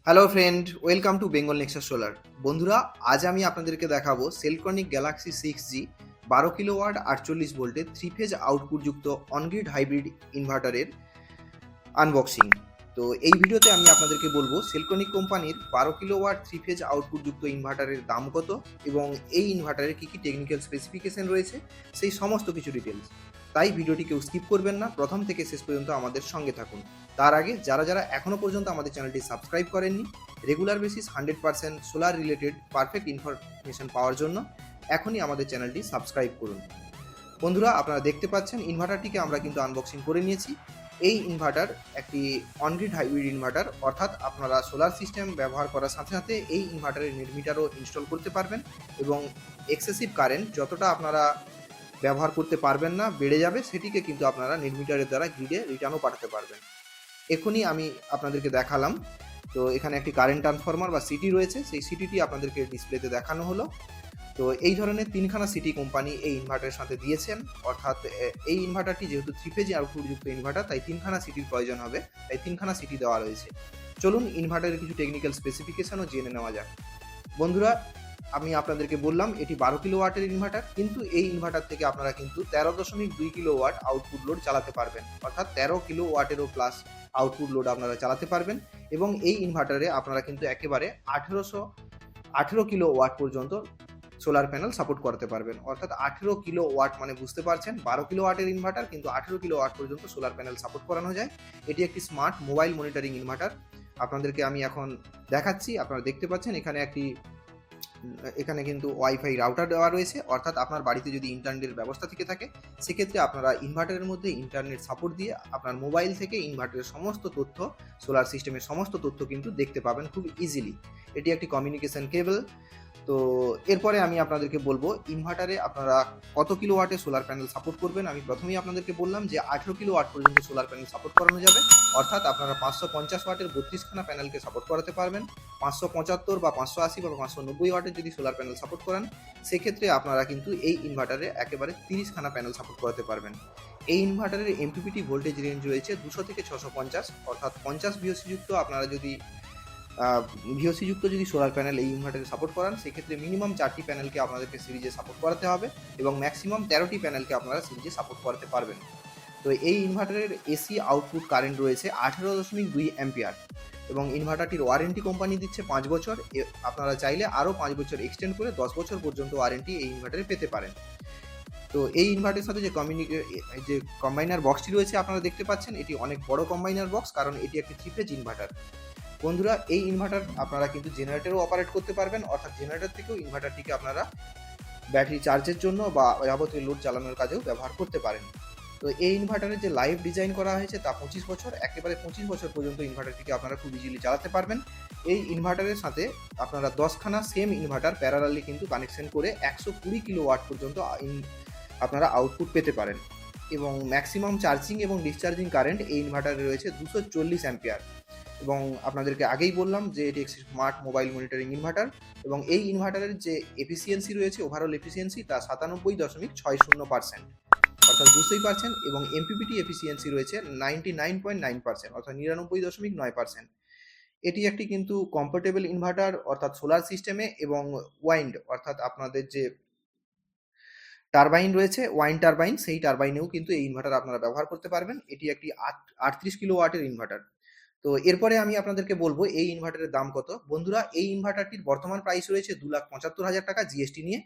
Hello friend, welcome to Bengal Nexus solar. বন্ধুরা, আজ আমি আপনাদেরকে দেখাবো সেলট্রনিক গ্যালাক্সি 6G 12 কিলোওয়াট 48 ভোল্টের 3 ফেজ আউটপুটযুক্ত অনগ্রিড হাইব্রিড ইনভার্টারের আনবক্সিং। তো এই ভিডিওতে আমি আপনাদেরকে বলবো সেলট্রনিক কোম্পানির 12 কিলোওয়াট 3 ফেজ আউটপুটযুক্ত ইনভার্টারের দাম কত এবং এই ইনভার্টারের কী কী টেকনিক্যাল স্পেসিফিকেশন রয়েছে সেই সমস্ত কিছু ডিটেলস। তাই ভিডিওটি কেউ স্কিপ করবেন না, প্রথম থেকে শেষ পর্যন্ত আমাদের সঙ্গে থাকুন। তার আগে যারা যারা এখনও পর্যন্ত আমাদের চ্যানেলটি সাবস্ক্রাইব করেননি, regular basis 100% solar related perfect information পাওয়ার জন্য এখনই আমাদের চ্যানেলটি সাবস্ক্রাইব করুন। বন্ধুরা, আপনারা দেখতে পাচ্ছেন ইনভার্টারটিকে আমরা কিন্তু আনবক্সিং করে নিয়েছি। এই ইনভার্টার একটি অনগ্রিড হাইব্রিড ইনভার্টার, অর্থাৎ আপনারা সোলার সিস্টেম ব্যবহার করার সাথে সাথে এই ইনভার্টারের নেট মিটারও ইনস্টল করতে পারবেন এবং এক্সেসিভ কারেন্ট যতটা আপনারা ব্যবহার করতে পারবেন না, বেড়ে যাবে, সেটিকে কিন্তু আপনারা নেট মিটারের দ্বারা গ্রিডে রিটার্নও পাঠাতে পারবেন। এখনই আমি আপনাদেরকে দেখালাম। তো এখানে একটি কারেন্ট ট্রান্সফরমার বা সিটি রয়েছে, সেই সিটিটি আপনাদেরকে ডিসপ্লেতে দেখানো হলো। তো এই ধরনের 3খানা সিটি কোম্পানি এই ইনভার্টারের সাথে দিয়েছেন, অর্থাৎ এই ইনভার্টারটি যেহেতু 3 ফেজ আউটপুটযুক্ত ইনভার্টার, তাই 3খানা সিটির প্রয়োজন হবে, তাই 3খানা সিটি দেওয়া রয়েছে। চলুন ইনভার্টারের কিছু টেকনিক্যাল স্পেসিফিকেশনও জেনে নেওয়া যাক। বন্ধুরা, আমি আপনাদেরকে বললাম এটি 12 কিলোওয়াটের ইনভার্টার, কিন্তু এই ইনভার্টার থেকে আপনারা কিন্তু 13.2 কিলোওয়াট আউটপুট লোড চালাতে পারবেন, অর্থাৎ 13 কিলোওয়াটেরও প্লাস আউটপুট লোড আপনারা চালাতে পারবেন। এবং এই ইনভার্টারে আপনারা কিন্তু একেবারে 18 কিলোওয়াট পর্যন্ত সোলার প্যানেল সাপোর্ট করতে পারবেন, অর্থাৎ 18 কিলোওয়াট মানে বুঝতে পারছেন 12 কিলোওয়াটের ইনভার্টার, কিন্তু 18 কিলোওয়াট পর্যন্ত সোলার প্যানেল সাপোর্ট করানো যায়। এটি একটি স্মার্ট মোবাইল মনিটরিং ইনভার্টার। আপনাদেরকে আমি এখন দেখাচ্ছি। আপনারা দেখতে পাচ্ছেন এখানে কিন্তু ওয়াইফাই রাউটার দেওয়া রয়েছে, অর্থাৎ আপনার বাড়িতে যদি ইন্টারনেটের ব্যবস্থা থেকে থাকে সেক্ষেত্রে আপনারা ইনভার্টারের মধ্যে ইন্টারনেট সাপোর্ট দিয়ে আপনার মোবাইল থেকে ইনভার্টারের সমস্ত তথ্য, সোলার সিস্টেমের সমস্ত তথ্য কিন্তু দেখতে পাবেন খুব ইজিলি। এটি একটি কমিউনিকেশন কেবল। তো এরপরে আমি আপনাদেরকে বলবো ইনভার্টারে আপনারা কত কিলোওয়াটে সোলার প্যানেল সাপোর্ট করবেন। আমি প্রথমেই আপনাদেরকে বললাম যে 18 কিলোওয়াট পর্যন্ত সোলার প্যানেল সাপোর্ট করানো যাবে, অর্থাৎ আপনারা 550 ওয়াটের 32খানা প্যানেলকে সাপোর্ট করাতে পারবেন। 575 বা 580 বা 590 ওয়াটের যদি সোলার প্যানেল সাপোর্ট করান, সেক্ষেত্রে আপনারা কিন্তু এই ইনভার্টারে একেবারে 30খানা প্যানেল সাপোর্ট করাতে পারবেন। এই ইনভার্টারের এমপিপিটি ভোল্টেজ রেঞ্জ রয়েছে 200 থেকে 650, অর্থাৎ 50 ভিওসি যুক্ত আপনারা যদি ভিওসি যুক্ত যদি সোলার প্যানেল এই ইনভার্টারে সাপোর্ট করান, সেক্ষেত্রে মিনিমাম 4টি প্যানেলকে আপনাদেরকে সিরিজে সাপোর্ট করাতে হবে এবং ম্যাক্সিমাম 13টি প্যানেলকে আপনারা সিরিজে সাপোর্ট করাতে পারবেন। তো এই ইনভার্টারের এসি আউটপুট কারেন্ট রয়েছে 18.2 অ্যাম্পিয়ার এবং ইনভার্টারটির ওয়ারেন্টি কোম্পানি দিচ্ছে 5 বছর। আপনারা চাইলে আরও 5 বছর এক্সটেন্ড করে 10 বছর পর্যন্ত ওয়ারেন্টি এই ইনভার্টারে পেতে পারেন। তো এই ইনভার্টারের সাথে যে কম্বাইনার বক্সটি রয়েছে আপনারা দেখতে পাচ্ছেন, এটি অনেক বড় কম্বাইনার বক্স, কারণ এটি একটি 3 ফেজ ইনভার্টার। বন্ধুরা, এই ইনভার্টার আপনারা কিন্তু জেনারেটরও অপারেট করতে পারবেন, অর্থাৎ জেনারেটর থেকেও ইনভার্টারটিকে আপনারা ব্যাটারি চার্জের জন্য বা যাবতীয় লোড চালানোর কাজেও ব্যবহার করতে পারেন। তো এই ইনভার্টারের যে লাইফ ডিজাইন করা হয়েছে তা 25 বছর, একেবারে 25 বছর পর্যন্ত ইনভার্টারটিকে আপনারা খুব ইজিলি চালাতে পারবেন। এই ইনভার্টারের সাথে আপনারা 10খানা সেম ইনভার্টার প্যারালালি কিন্তু কানেকশন করে 120 কিলোওয়াট পর্যন্ত আপনারা আউটপুট পেতে পারেন এবং ম্যাক্সিমাম চার্জিং এবং ডিসচার্জিং কারেন্ট এই ইনভার্টারে রয়েছে 240 অ্যাম্পিয়ার। এবং আপনাদেরকে আগেই বললাম যে এটি একটি স্মার্ট মোবাইল মনিটরিং ইনভার্টার এবং এই ইনভার্টারের যে এফিসিয়েন্সি রয়েছে, ওভারঅল এফিসিয়েন্সি তা 97.60%, অর্থাৎ বুঝতেই পারছেন, এবং এমপিপিটি এফিসিয়েন্সি রয়েছে 99.9%, অর্থাৎ 99.9%। এটি একটি কিন্তু কম্পার্টেবল ইনভার্টার, অর্থাৎ সোলার সিস্টেমে এবং ওয়াইন্ড, অর্থাৎ আপনাদের যে টারবাইন রয়েছে ওয়াইন টারবাইন, সেই টারবাইনেও কিন্তু এই ইনভার্টার আপনারা ব্যবহার করতে পারবেন। এটি একটি 38 কিলোওয়াটের ইনভার্টার। তো এরপরে আমি আপনাদেরকে বলবো এই ইনভার্টারের দাম কত। বন্ধুরা, এই ইনভার্টারটির বর্তমান প্রাইস রয়েছে 2,75,000 টাকা জিএসটি নিয়ে।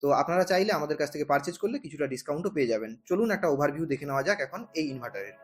তো আপনারা চাইলে আমাদের কাছ থেকে পারচেজ করলে কিছুটা ডিসকাউন্টও পেয়ে যাবেন। চলুন একটা ওভারভিউ দেখে নেওয়া যাক এখন এই ইনভার্টারের।